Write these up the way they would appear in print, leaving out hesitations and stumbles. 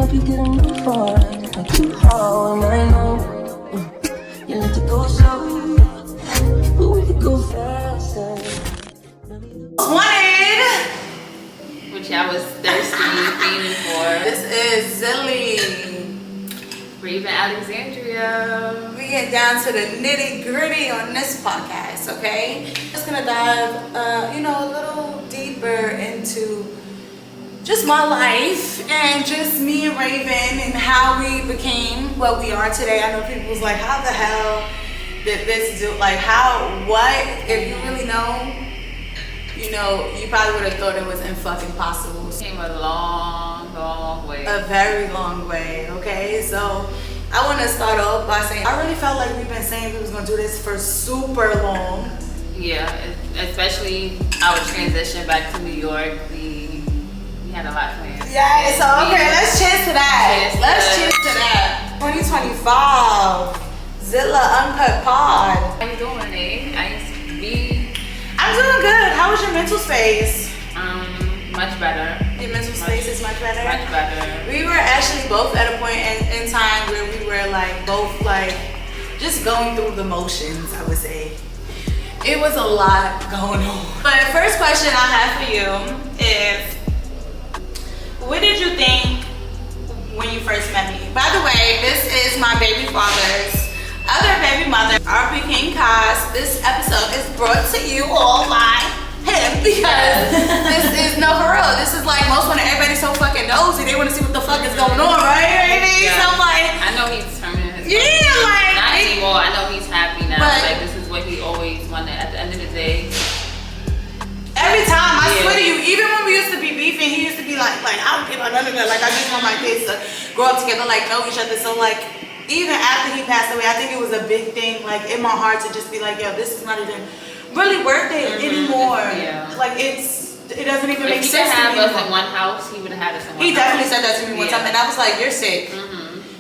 up, you didn't move on. I keep how I know. You let it go slow, but we could go faster. Wanted, which I was thirsty, fiending for. this is Zillaa. Raven Alexandria. We get down to the nitty gritty on this podcast, okay? Just gonna dive, a little deeper into just my life and just me and Raven and how we became what we are today. I know people was like, how the hell did this do? Like, what? If you really know, you probably would have thought it was impossible. Came a long way. A very long way, okay? So I want to start off by saying I really felt like we've been saying we was going to do this for super long. Yeah, especially our transition back to New York. We had a lot planned. Yeah, so okay, let's cheers to that. Cheers to that. 2025, Zillaa Uncut pod. How you doing, eh? I'm doing good. How was your mental space? Much better. Your mental space is much better? Much better. We were actually both at a point in time where we were both just going through the motions, I would say. It was a lot going on. But the first question I have for you is, what did you think when you first met me? By the way, this is my baby father's other baby mother, RP King Kaz. This episode is brought to you all by him because this is no for real. This is like most when everybody's so fucking nosy, they want to see what the fuck is going on, right? Yeah. So I know he's determined. Not anymore. I know he's happy now. This is what he always wanted. At the end of the day, every time I swear to you, even when we used to be beefing, he used to be like I don't give a none of that. I just want my kids to grow up together, know each other. So even after he passed away, I think it was a big thing, in my heart to just be like, yo, this is not even really worth it anymore. Yeah. It doesn't even make sense to me. If he could have us in one house, he would have had us in one house. He definitely said that to me one time, and I was like, you're sick.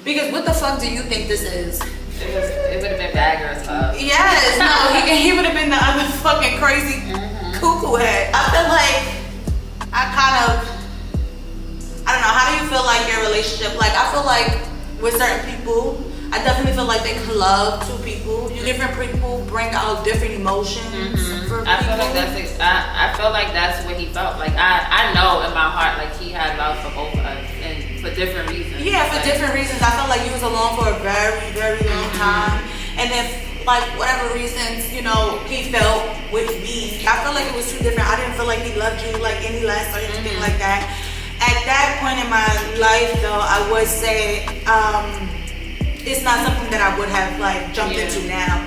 Because what the fuck do you think this is? It would have been Bagger as well. Yes, no, he would have been the other fucking crazy cuckoo head. I feel like I don't know, how do you feel like your relationship? I feel like with certain people, I definitely feel like they can love two people. Different people bring out different emotions for people. I feel like that's what he felt. I know in my heart, he had love for both of us, and for different reasons. Yeah, for different reasons. I felt like you was alone for a very, very long time, and if whatever reasons he felt with me, I felt like it was too different. I didn't feel like he loved you any less or anything like that. At that point in my life, though, I would say it's not something that I would have jumped into now.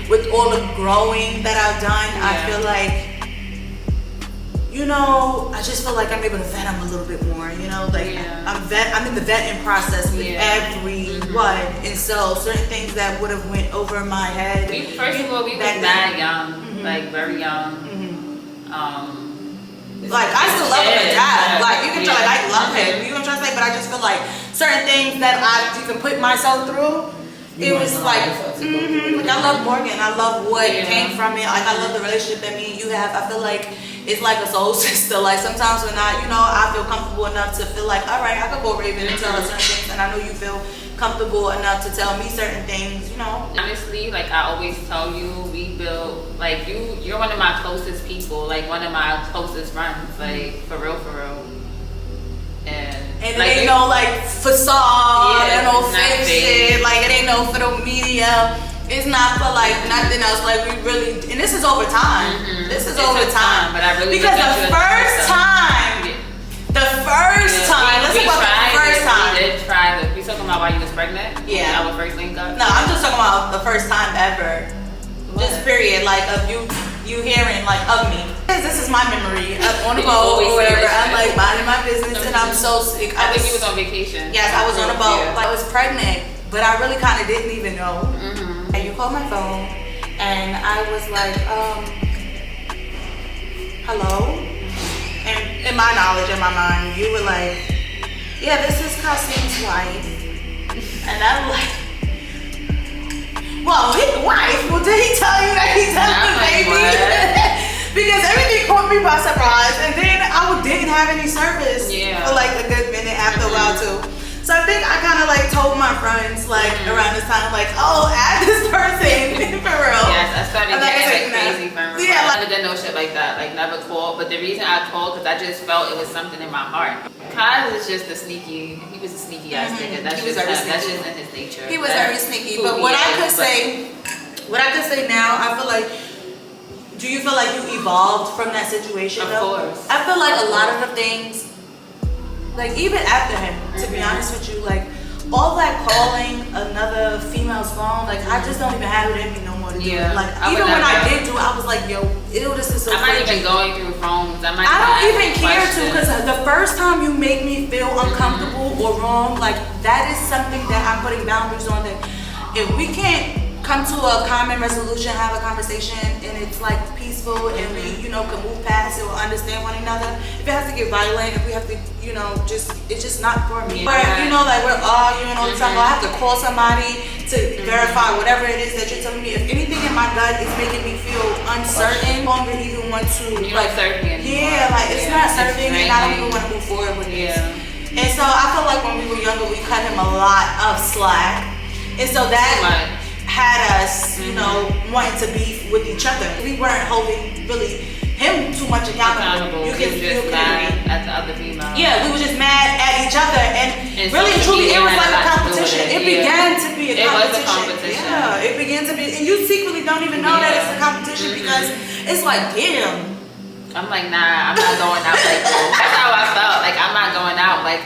With all the growing that I've done, I feel I just feel like I'm able to vet him a little bit more. I'm in the vetting process with everyone, and so certain things that would have went over my head. First of all, we was that young, very young. I still love him to death. You can tell, I love him. You know what I'm trying to say? But I just feel like certain things that I've even put myself through, it was I love Morgan. I love what came from it. I love the relationship that me and you have. I feel like it's like a soul sister. Sometimes when I feel comfortable enough to feel like, all right, I could go Raven and tell her certain things, and I know you feel comfortable enough to tell me certain things, Honestly, I always tell you, we build, you're one of my closest people, one of my closest friends, for real. And it ain't no facade and no fake shit. It ain't no for the media. It's not for nothing else. We really, and this is over time. This is over time. But I really because the first time, let's talk about the first time. We did try. We talking about while you was pregnant. Yeah, our first link up. No, I'm just talking about the first time ever. Just period. Of you hearing of me. This is my memory. I'm on the boat or whatever. I'm minding my business and I'm so sick. I think you was on vacation. Yes, I was on a boat. I was pregnant, but I really kind of didn't even know. And you called my phone, and I was like, hello? And in my knowledge, in my mind, you were like, yeah, this is Kasim's wife. And I'm like, well, his wife? Well, did he tell you that he's having a baby? Because everything caught me by surprise, and then I didn't have any service for a good minute after a while too. kind of like told my friends like around this time, like, oh, add this person for real. Yes, I started getting like crazy from real. Yeah, I never did no shit like that, like never called. But the reason I called, because I just felt it was something in my heart. Kaz is just a sneaky, he was a sneaky ass nigga. That's just him. That's just in his nature. He was very sneaky. But what I could say now, I feel like, do you feel like you evolved from that situation? Of course. I feel like a lot of the things, like even after him, to be honest with you, like all that calling another female's phone, like I just don't even have it in me no more to do it. Like even when I did do it, I was like, yo, ew, this is so I'm not even going through phones. I don't even care to, because the first time you make me feel uncomfortable or wrong, like that is something that I'm putting boundaries on. That if we can't come to a common resolution, have a conversation, and it's like peaceful, and we, you know, can move past it or understand one another. If it has to get violent, if we have to, you know, it's just not for me. But you know, like we're arguing all the time, or I have to call somebody to verify whatever it is that you're telling me. If anything in my gut is making me feel uncertain, I no longer even want to like it's not serving, and I don't even want to move forward with this. And so I feel like when we were younger, we cut him a lot of slack, and so that had us, you know, wanting to beef with each other. We weren't holding really him too much accountable. You can feel mad at the other female. Yeah, we were just mad at each other, and really and truly, it was like a competition. It began to be a competition. It was a competition. Yeah, it began to be, and you secretly don't even know that it's a competition because it's like, damn. I'm like, nah, I'm not going out like that. That's how I felt. Like, I'm not going out. Like,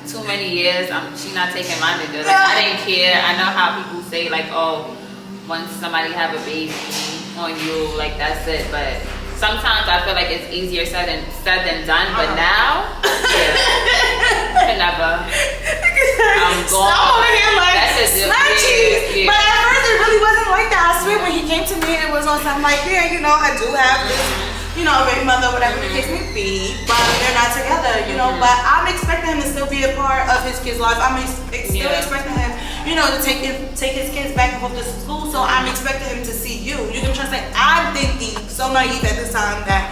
too many years, she not taking my nigga. Like, I didn't care. I know how people say, like, oh, once somebody have a baby on you, like, that's it. But sometimes I feel like it's easier said than done. But now, can never. I'm going. I'm over here like, that's a But at first, it really wasn't like that. I swear, when he came to me, it was on something like, yeah, you know, I do have this, you know, baby mother, whatever the case may be, but they're not together, you know. But I'm expecting him to still be a part of his kid's life. I'm still expecting him, you know, to take his kids back and forth to school. So I'm expecting him to see you. You can trust. Like, I'm thinking so naive at this time that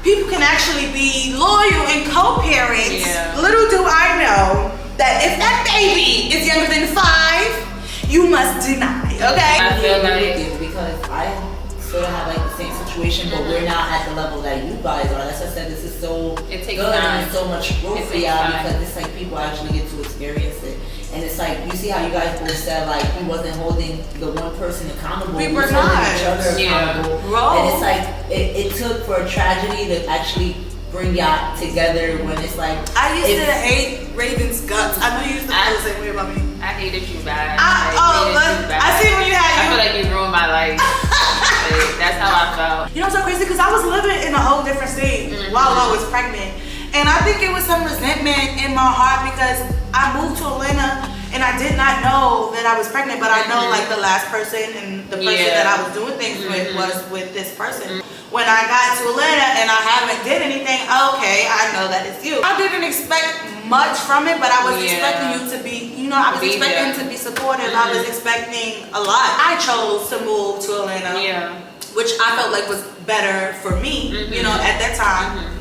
people can actually be loyal and co-parents. Little do I know that if that baby is younger than 5, you must deny. Okay. I feel like because I still have like the same situation, but we're not at the level that you guys are. That's why I said this is so good and so much growth for y'all, because it's like people actually get to experience it. And it's like, you see how you guys both said like he wasn't holding the one person accountable. We were holding not. each other accountable. And it's like it took for a tragedy to actually bring y'all together when it's like I used to hate Raven's guts. I know you used to feel the same way about me. I hated you bad. I see when you had I feel like you ruined my life. Like, that's how I felt. You know what's so crazy? Because I was living in a whole different state while I was pregnant. And I think it was some resentment in my heart because I moved to Atlanta and I did not know that I was pregnant, but I know like the last person and the person that I was doing things with was with this person. When I got to Atlanta and I haven't did anything, okay, I know that it's you. I didn't expect much from it, but I was expecting you to be, you know, I was expecting to be supportive. I was expecting a lot. I chose to move to Atlanta, which I felt like was better for me, you know, at that time.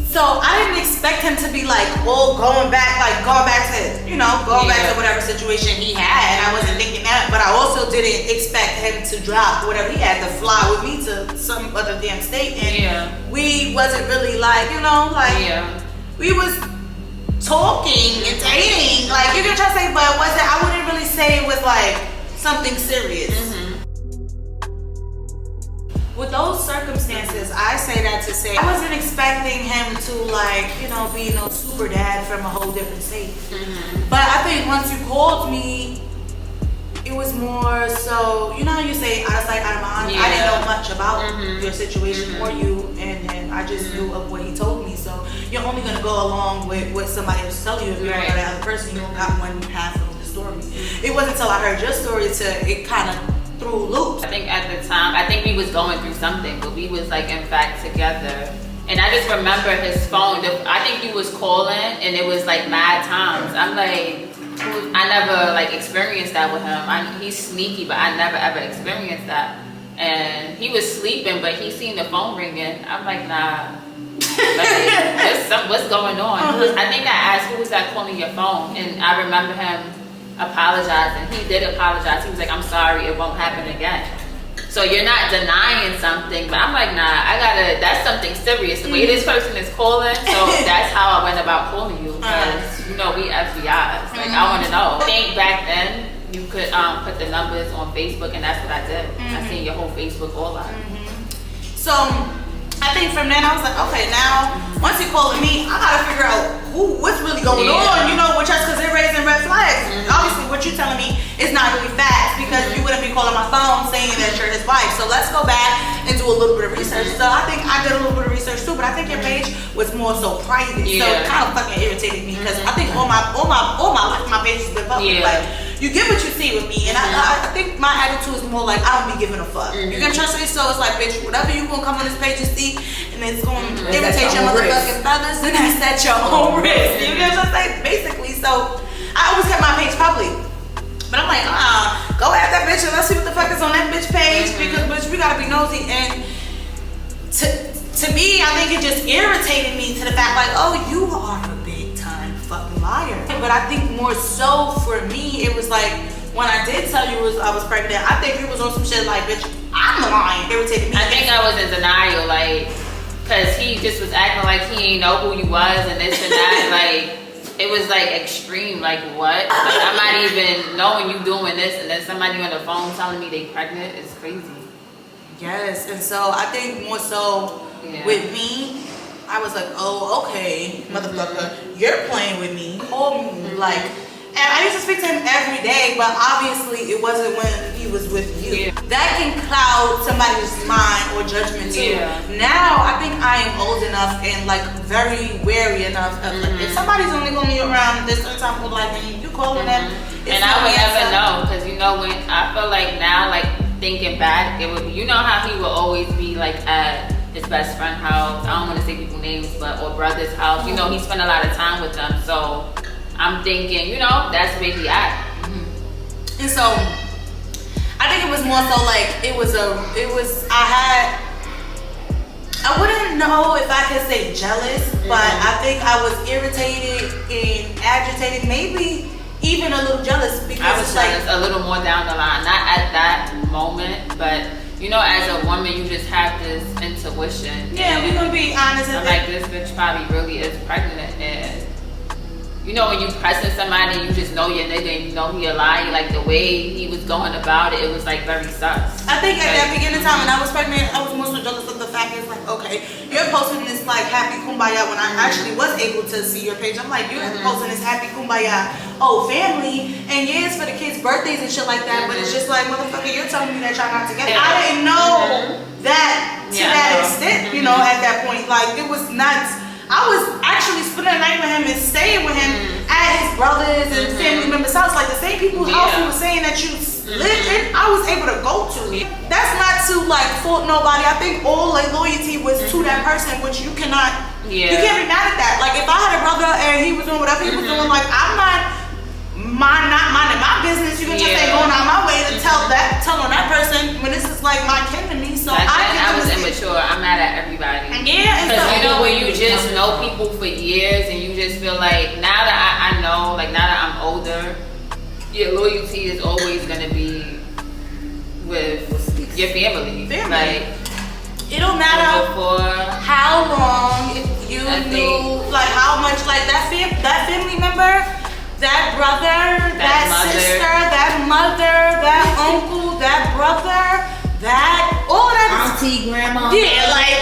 So I didn't expect him to be like, well, going back to, you know, going back to whatever situation he had. I wasn't thinking that, but I also didn't expect him to drop whatever he had to fly with me to some other damn state. And we wasn't really like, you know, like we was talking and dating. Like, you can try to say, but I wouldn't really say it was like something serious. With those circumstances, I say that to say I wasn't expecting him to, like, you know, be no super dad from a whole different state. But I think once you called me, it was more so, you know how you say out of sight, out of mind? I didn't know much about your situation or you, and I just knew of what he told me. So you're only going to go along with what somebody else tells you. If you don't know that other person, you don't got one half of the story. It wasn't until I heard your story it kind of through loops. I think at the time, I think we was going through something, but we was like in fact together. And I just remember his phone. I think he was calling, and it was like mad times. I'm like, I never like experienced that with him. He's sneaky, but I never ever experienced that. And he was sleeping, but he seen the phone ringing. I'm like, nah. Like, what's going on? I think I asked, who was that calling your phone? And I remember him apologizing. He did apologize. He was like, I'm sorry, it won't happen again. So you're not denying something, but I'm like, nah, that's something serious. The way this person is calling, so that's how I went about calling you. Because, you know, we FBIs. Like, I want to know. I think back then, you could put the numbers on Facebook, and that's what I did. I seen your whole Facebook all out. So, I think from then I was like, okay, now once you're calling me, I gotta figure out what's really going on, you know, which is because they're raising red flags. Obviously, what you're telling me is not really facts because you wouldn't be calling my phone saying that you're his wife. So let's go back and do a little bit of research. So I think I did a little bit of research too, but I think your page was more so private. So it kind of fucking irritated me because I think all my life my page has been public. Like, you get what you see with me, and I think my attitude is more like I don't be giving a fuck. You can trust me, so it's like, bitch, whatever you gonna come on this page and see, and it's gonna irritate your motherfucking feathers, then that's at your own risk. You get what I'm saying? Basically, so I always kept my page public, but I'm like, go at that bitch and let's see what the fuck is on that bitch page because bitch, we gotta be nosy. And to me, I think it just irritated me to the fact like, oh, you are a big time fucking liar. But I think more so for me, it was like when I did tell you I was pregnant, I think it was on some shit like, bitch, I'm lying. It irritated me. I think I was in denial, like, cause he just was acting like he ain't know who you was and this and that. Like, it was like extreme. Like, what? Like, I'm not even knowing you doing this, and then somebody on the phone telling me they pregnant is crazy. Yes, and so I think more so with me, I was like, oh, okay, motherfucker, you're playing with me. Call me, like, and I used to speak to him every day, but obviously it wasn't when he was with you. That can cloud somebody's mind or judgment too. Now I think I am old enough and like very wary enough of like, if somebody's only going to be around this certain time of life and you calling them, and I would never know, because you know, when I feel like now, like thinking back, it would, you know how he would always be like at his best friend's house, I don't want to say people's names, but or brother's house, you know, he spent a lot of time with them, so I'm thinking, you know, that's where he at. And so I think it was more so like I wouldn't know if I could say jealous, but I think I was irritated and agitated, maybe even a little jealous, because I was jealous a little more down the line, not at that moment, but you know, as a woman, you just have this intuition. Yeah, we're gonna be honest. I'm like, this bitch probably really is pregnant, and you know, when you pressing somebody, you just know your nigga and you know he a liar. Like the way he was going about it, it was like very sus. I think at that beginning time when I was pregnant, I was more so jealous of the fact it's like, okay, you're posting this like happy kumbaya when I actually was able to see your page. I'm like, you're posting this happy kumbaya, oh, family, and yeah, it's for the kids' birthdays and shit like that, but it's just like, motherfucker, you're telling me that y'all not together. I didn't know that to that extent, you know, at that point. Like, it was nuts. I was actually spending the night with him and staying with him at his brothers and family members' house. Like the same people's house you were saying that you lived in, I was able to go to. That's not to like fault nobody. I think all like loyalty was to that person, which you cannot, you can't be mad at that. Like if I had a brother and he was doing whatever he was doing, like I'm not minding my business. You can just say going out my way to tell on that person when this is like my kin to me. So I was immature. I'm mad at everybody. Yeah, because you know when you just know people for years and you just feel like now that I know, like now that I'm older, your loyalty is always gonna be with your family. Like it don't matter how long you knew, like how much, like that family member, that brother, that sister, that mother, that uncle, that brother, that all that auntie, grandma, like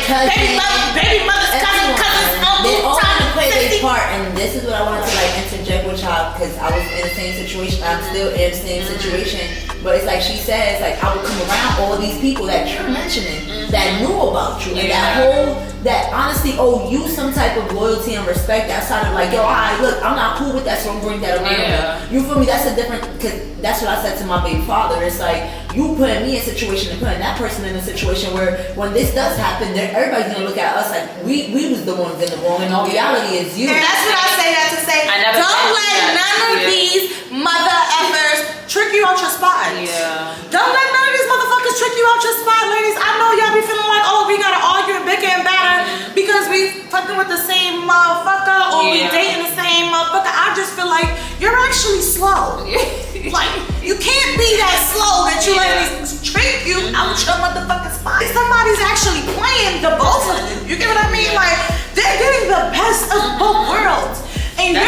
baby mothers, cousins, uncles. They all have to play their part, and this is what I wanted to like interject with y'all, because I was in the same situation. I'm still in the same situation, but it's like she says, like I would come around all these people that you're mentioning that knew about you, and that honestly owe you some type of loyalty and respect. That sounded like, yo, alright, look, I'm not cool with that, so I'm bring that around. You feel me? That's a different, because that's what I said to my baby father. It's like you putting me in a situation and putting that person in a situation where when this does happen, everybody's gonna look at us like we was the ones in the wrong, and all reality is you. And that's what I say that to say. Don't let none of these mother effers trick you out your spot. Don't let none of these motherfuckers trick you out your spot, ladies. I know y'all be feeling like, oh, we gotta argue and bicker and batter because we fucking with the same motherfucker or we dating the same motherfucker. I just feel like you're actually slow. Like, you can't be that slow that you let me trick you out your motherfucking spot. Somebody's actually playing the both of you. You get what I mean? Like, they're getting the best of both worlds. And you're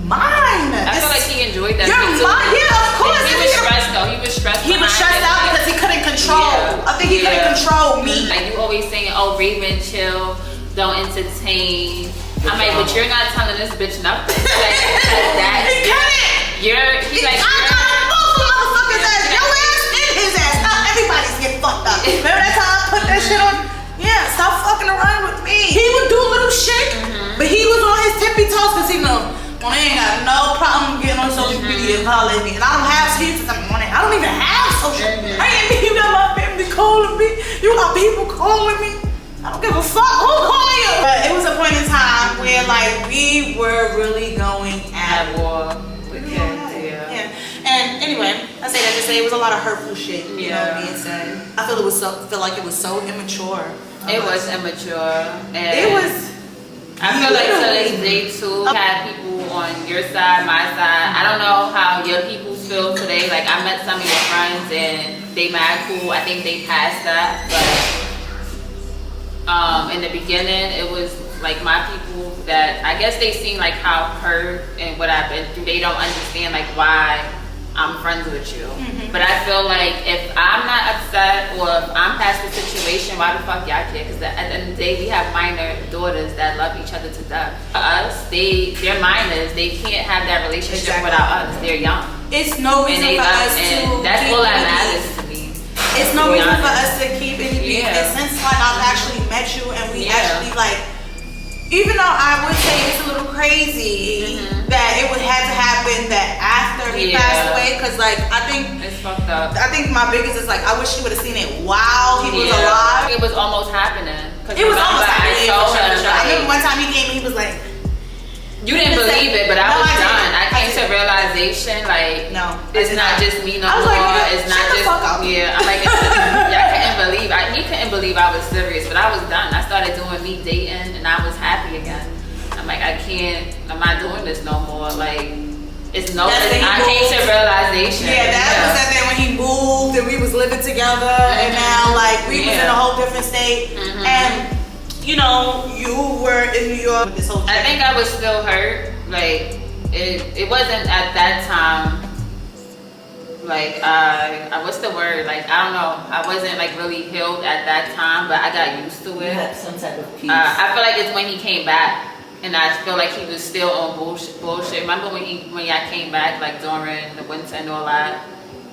mine. I feel like he enjoyed that. You're mine. Yeah, of course. He was stressed though. He was stressed. He was stressed out because he couldn't control. I think he couldn't control me. Like you always saying, "Oh, Raven, chill, don't entertain." I'm like, but you're not telling this bitch nothing. Like that. He couldn't. He's like, I got both motherfuckers ass. Your ass and his ass. Now everybody's getting fucked up. Remember that time I put that shit on? Yeah, stop fucking around with me. He would do little shit, but he was on his tippy toes because he know. Well, I ain't got no problem getting on social media and holler at me. And I don't have Jesus in the morning. I don't even have social media. I ain't you got my family calling me. You got people calling me. I don't give a fuck who calling you. But it was a point in time where like we were really going at war. Yeah. And anyway, I say that to say it was a lot of hurtful shit, you know, being said. I feel like it was so immature. It was immature. And it was. I feel like to this day too, had people on your side, my side. I don't know how your people feel today. Like I met some of your friends and they mad cool. I think they passed that. But in the beginning, it was like my people that I guess they seem like how hurt and what I've been through. They don't understand like why I'm friends with you. But I feel like if I'm not upset or if I'm past the situation, why the fuck y'all care? Because at the end of the day, we have minor daughters that love each other to death. For us, they're minors. They can't have that relationship without us. They're young. It's no reason for us to. That's all that matters to me. It's no reason for us to keep any beef. And since like I've actually met you and we actually like, even though I would say it's a little crazy that it would have to happen that after he passed away, because like I think it's fucked up. I think my biggest is like I wish she would have seen it while he was alive. It was almost happening. It was almost happening. I remember one time he came and he was like, you didn't believe it, but I was done. I came to realization like it's not just me no more. It's not just I'm like y'all couldn't believe. He couldn't believe I was serious, but I was done. I started doing me dating, and I was happy again. I'm like I'm not doing this no more. Like it's no. I came to realization. Yeah, that was that day when he moved and we was living together, and now like we was in a whole different state, and. You know, you were in New York with this whole I think I was still hurt. Like, it wasn't at that time, like, what's the word? Like, I don't know. I wasn't, like, really healed at that time, but I got used to it. You had some type of peace. I feel like it's when he came back, and I feel like he was still on bullshit. Remember when y'all came back, like, during the winter and all that?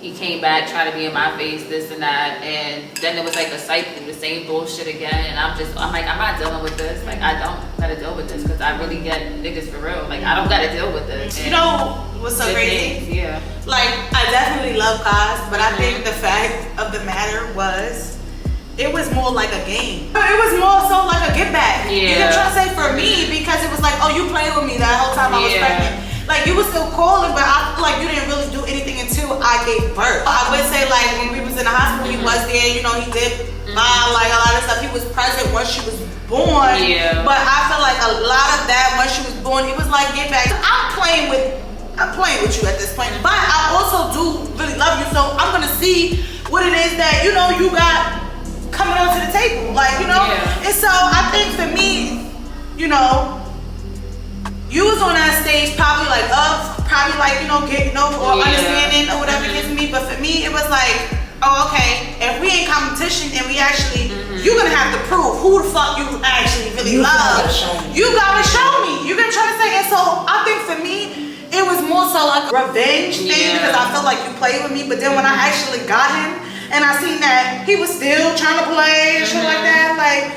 He came back, tried to be in my face, this and that, and then it was like a cycle, the same bullshit again, and I'm like, I'm not dealing with this. Like, I don't gotta deal with this, because I really get niggas for real. Like, I don't gotta deal with this. You know what's so crazy? Like, I definitely love Kaz, but I think the fact of the matter was, it was more like a game. It was more so like a get back. You know what I'm trying to say for me, because it was like, oh, you played with me that whole time I was pregnant. Like, you were still calling, but I feel like you didn't really do anything until I gave birth. I would say, like, when we was in the hospital, he was there, you know, he did like a lot of stuff. He was present once she was born. But I feel like a lot of that, once she was born, it was like, get back. I'm playing with you at this point, but I also do really love you, so I'm gonna see what it is that, you know, you got coming onto the table. Like, you know? And so I think for me, you know, you was on that stage probably like you know, getting over or understanding or whatever it is to me. But for me, it was like, oh, okay, if we in competition and we actually, you're gonna have to prove who the fuck you actually really love. You gotta show me. You're gonna try to say, and so I think for me, it was more so like a revenge thing because I felt like you played with me. But then when I actually got him and I seen that he was still trying to play and shit like that, like,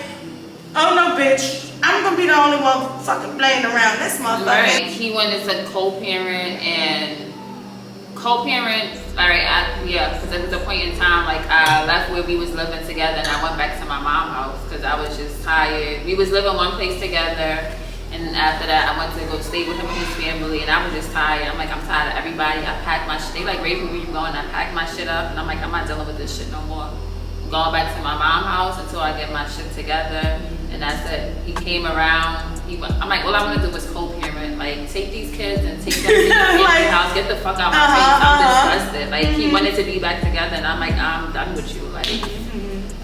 oh no, bitch. I'm gonna be the only one fucking playing around this motherfucker. Right. He wanted to co-parent and because there was a point in time like I left where we was living together and I went back to my mom's house because I was just tired. We was living one place together, and after that I went to go stay with him and his family, and I was just tired. I'm like, I'm tired of everybody. I packed my shit. They like, Raven, where you going? I packed my shit up, and I'm like, I'm not dealing with this shit no more. I'm going back to my mom's house until I get my shit together. And that's it. He came around. I'm like, all I want to do is co-parent. Like, take these kids and take them to the family house. Get the fuck out my face. I'm disgusted. Like, he wanted to be back together, and I'm like, I'm done with you. Like,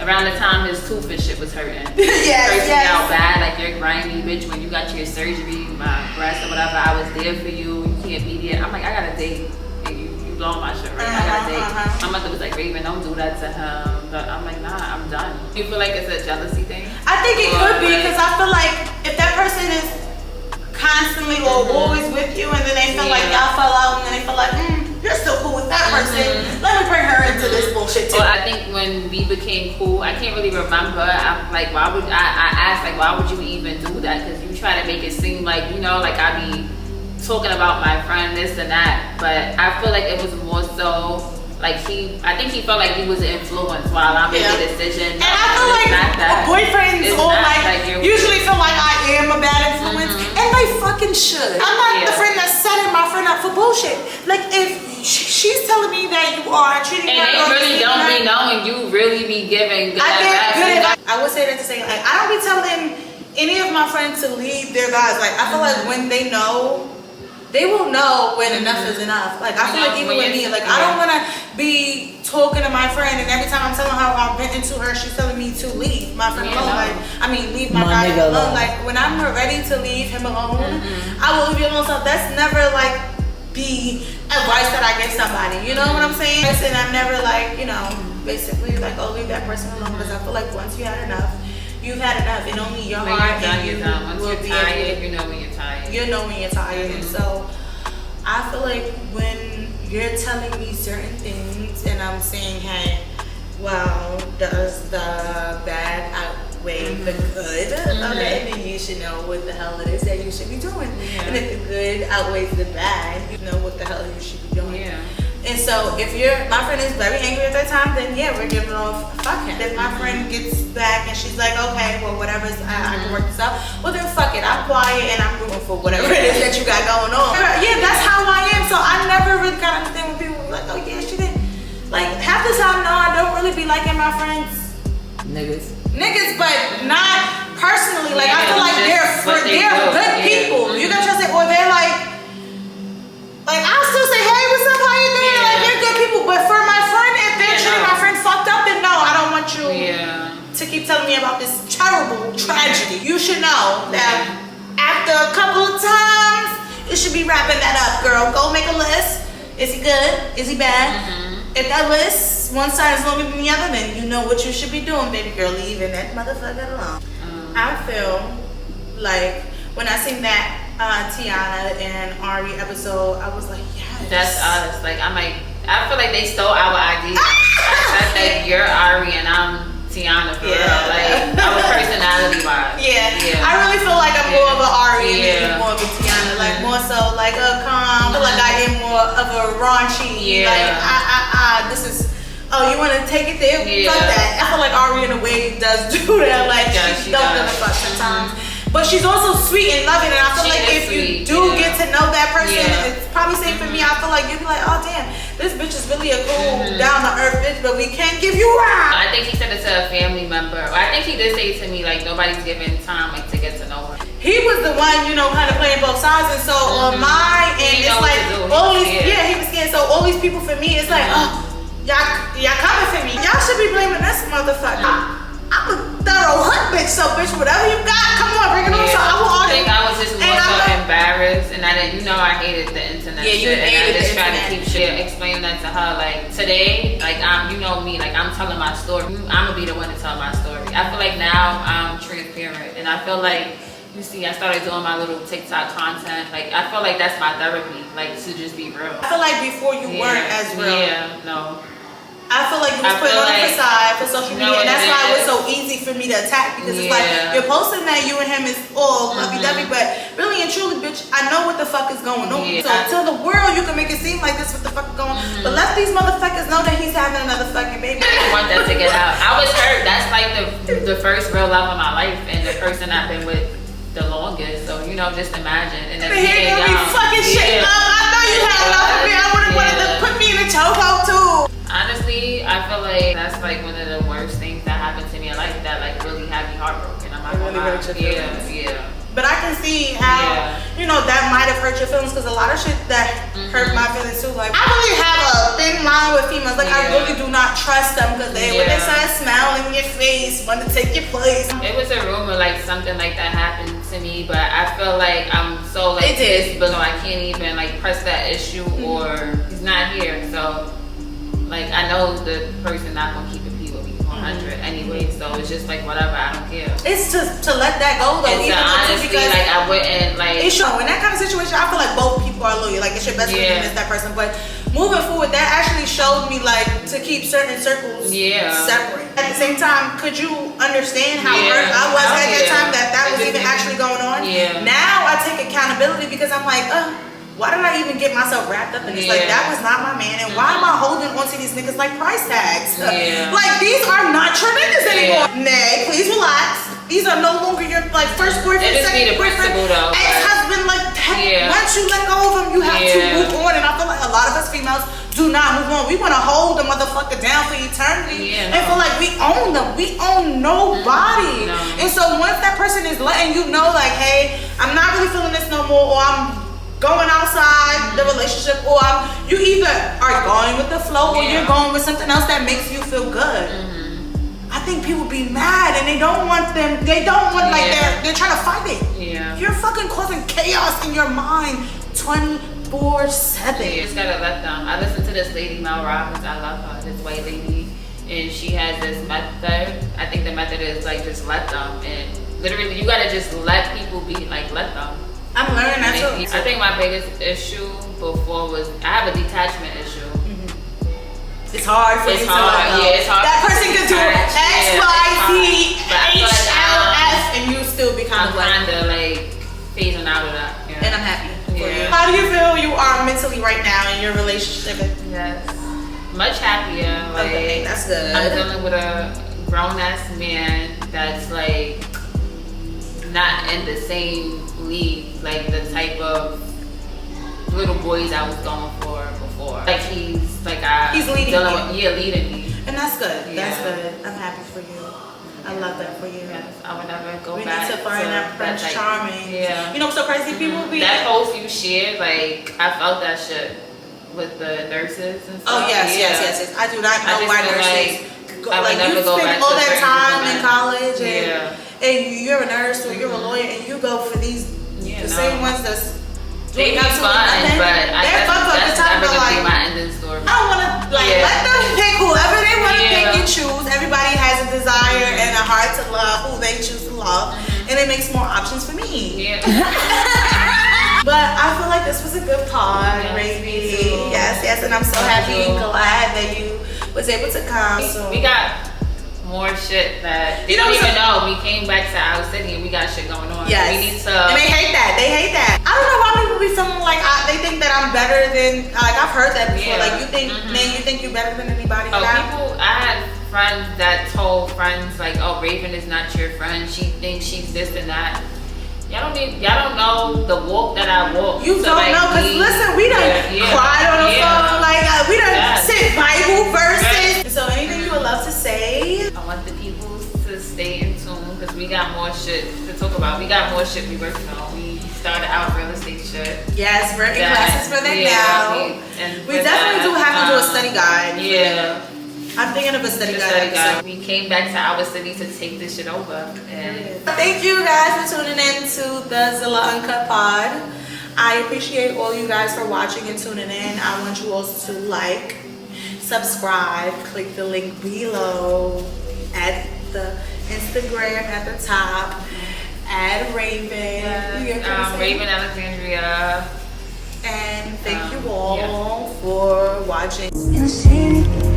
around the time his tooth and shit was hurting. Cursing out bad, like, you're grimy, bitch. When you got your surgery, my breast or whatever, I was there for you. You can't be there. I'm like, I got a date. You blowing my shit, right? I got a date. My mother was like, Raven, don't do that to him. But I'm like, nah, I'm done. You feel like it's a jealousy thing? I think it could be, because I feel like if that person is constantly or always with you, and then they feel like y'all fell out, and then they feel like, you're still cool with that person. Let me bring her into this bullshit too. Well, I think when we became cool, I can't really remember. I'm like, why would I asked, like, why would you even do that? Because you try to make it seem like, you know, like I be talking about my friend, this and that. But I feel like it was more so like I think he felt like he was influenced while I made the decision. And I feel like boyfriends all like usually feel like I am a bad influence, and they fucking should. I'm not the friend that's setting my friend up for bullshit. Like, if she's telling me that you are treating and they really don't be knowing, you really be giving good advice. I would say that to say, like, I don't be telling any of my friends to leave their guys. Like, I feel like when they know, they will know when enough is enough. Like, I feel like even with me, like, I don't want to be talking to my friend, and every time I'm telling her I've been into her, she's telling me to leave my friend alone. Like, I mean, leave my guy alone. Like, when I'm ready to leave him alone, I will leave him alone. So that's never like the advice that I give somebody. You know what I'm saying? And I'm never like, you know, basically like, oh, leave that person alone, because I feel like once you had enough, you've had enough, and only your heart and you will be tired. You know when you're tired. You know when you're tired. And so I feel like when you're telling me certain things and I'm saying, hey, well, does the bad outweigh the good? Okay, then you should know what the hell it is that you should be doing. And if the good outweighs the bad, you know what the hell you should be doing. And so if my friend is very angry at that time, then yeah, we're giving off fuck him. If my friend gets back and she's like, okay, well, whatever, I can work this out, well then fuck it, I'm quiet and I'm rooting for whatever it is that you got going on. Yeah, that's how I am. So I never really got understand when people were like, oh yeah, she didn't. Like, half the time, no, I don't really be liking my friends. Niggas, but not personally. Like, I feel like they're good people. You got to say, or they're like I'll still say, hey, what's up, how you doing? Like, they're good people. But for my friend, if they're treating my friend fucked up, then no, I don't want you to keep telling me about this terrible tragedy. You should know that after a couple of times, you should be wrapping that up, girl. Go make a list. Is he good? Is he bad? If that list, one side is longer than the other, then you know what you should be doing, baby girl. Leaving that motherfucker alone. I feel like when I seen that Taina and Ari episode, I was like, yes. That's us. Like, I feel like they stole our ideas. I said that you're Ari and I'm Taina for real. Like, our personality wise. I really feel like I'm more of a Ari and more of a Taina. Like, more so like a calm. I feel like I am more of a raunchy. Like, this is, oh, you want to take it there? Fuck that. I feel like Ari in a way does do that. Like, she don't give a fuck sometimes. But she's also sweet and loving, and I feel like if you do get to know that person, it's probably same for me. I feel like you'd be like, oh damn, this bitch is really a cool, down to earth bitch, but we can't give you out. I think he said it to a family member. I think he did say to me, like, nobody's giving time like to get to know her. He was the one, you know, kind of playing both sides, and so on my end, it's like all these, he was scared. So all these people for me, it's like, oh, y'all coming for me. Y'all should be blaming this motherfucker. I'm a thorough hunt bitch, so bitch, whatever you got, come on, bring it on. So I will argue. I think I was just more so embarrassed, and I didn't, you know, I hated the internet shit, and I just tried to keep shit, explaining that to her. Like, today, like, you know me, like, I'm telling my story. I'm gonna be the one to tell my story. I feel like now I'm transparent, and I feel like, you see, I started doing my little TikTok content. Like, I feel like that's my therapy, like, to just be real. I feel like before you weren't as real. No. I feel like you was putting on the facade for social media, and that's why it was so easy for me to attack, because it's like, you're posting that you and him is all lovey-dovey, but really and truly, bitch, I know what the fuck is going on. So tell the world you can make it seem like this what the fuck is going on, but let these motherfuckers know that he's having another fucking baby. I want that to get out. I was hurt. That's like the first real love of my life, and the person I've been with the longest. So, you know, just imagine. And then he gonna be fucking shit up. I know you had love for me. I would have wanted to put me in a chokehold too. Honestly, I feel like that's like one of the worst things that happened to me in life that like really had me heartbroken. I'm not gonna lie. Yeah. But I can see how, you know, that might have hurt your feelings because a lot of shit that hurt my feelings too. Like, I really have a thin line with females. Like, I really do not trust them because they, when they start smiling in your face, want to take your place. It was a rumor, like, something like that happened to me, but I feel like I'm so, like, but I can't even, like, press that issue or he's not here. So, like, I know the person not going to keep it P with me 100 anyway, so it's just like, whatever, I don't care. It's to let that go, though. It's honestly, like, I wouldn't, like... It's in that kind of situation, I feel like both people are loyal. Like, it's your best friend to miss that person. But moving forward, that actually showed me, like, to keep certain circles separate. At the same time, could you understand how hurt I was at that time that was even actually going on? Now I take accountability because I'm like, why did I even get myself wrapped up in this? Like, that was not my man. And why am I holding onto these niggas like price tags? Like, these are not your niggas anymore. Nay, please relax. These are no longer your, like, first boyfriend, second boyfriend, ex-husband. Like, once you let go of them, you have to move on. And I feel like a lot of us females do not move on. We want to hold the motherfucker down for eternity and feel like we own them. We own nobody. And so once that person is letting you know, like, hey, I'm not really feeling this no more, or I'm going outside the relationship, or you either are going with the flow or you're going with something else that makes you feel good. I think people be mad and they don't want them, they don't want, like, they're trying to fight it. You're fucking causing chaos in your mind 24/7. You just gotta let them. I listen to this lady, Mel Robbins, I love her, this white lady, and she has this method. I think the method is like, just let them, and literally you gotta just let people be, like, let them. I'm learning that too. I think my biggest issue before was, I have a detachment issue. It's hard for you to let go. It's hard. That person can do X, Y, Z, H, L, F, and you still be kind of like phasing out of that. And I'm happy for you. How do you feel you are mentally right now in your relationship? Yes, much happier. Like, okay, that's good. I'm dealing with a grown-ass man that's, like, not in the same league, like the type of little boys I was going for before. Like, he's leading you. Leading me. And that's good. That's good. I'm happy for you. I love that for you. Yes, I would never go back. We need to find that Prince Charming. Yeah. You know what's so crazy? People be that post you shared, like, I felt that shit with the nurses and stuff. Oh yes. I do not know why nurses. Like, you spend all that time in college and you're a nurse or you're a lawyer and you go for these same ones that's they be fun, but they're fun for the time, but like, my ending story. I don't want to, like, let them pick whoever they want to pick and choose. Everybody has a desire and a heart to love who they choose to love, and it makes more options for me. But I feel like this was a good pod, baby. Yes, and I'm so happy and glad that you was able to come. We got more shit that they don't even know. We came back to our city and we got shit going on. Yes. We need to. And they hate that. I don't know why people be feeling like they think that I'm better than, like, I've heard that before. Like, you think, man, you think you're better than anybody? I had friends that told friends, like, oh, Raven is not your friend. She thinks she's this and that. Y'all don't know the walk that I walk. You don't know, because listen, we done cried on the phone, like, we done said Bible verses. So anything you would love to say? I want the people to stay in tune, because we got more shit to talk about. We got more shit we working on. We started out real estate shit. Yes, we're in classes for that now. We definitely do have to do a study guide. I'm thinking of a study guide. We came back to our city to take this shit over. And thank you guys for tuning in to the Zillaa Uncut pod. I appreciate all you guys for watching and tuning in. I want you also to like, subscribe, click the link below, add the Instagram at the top, add Raven. Raven Alexandria. And thank you all for watching. In the city.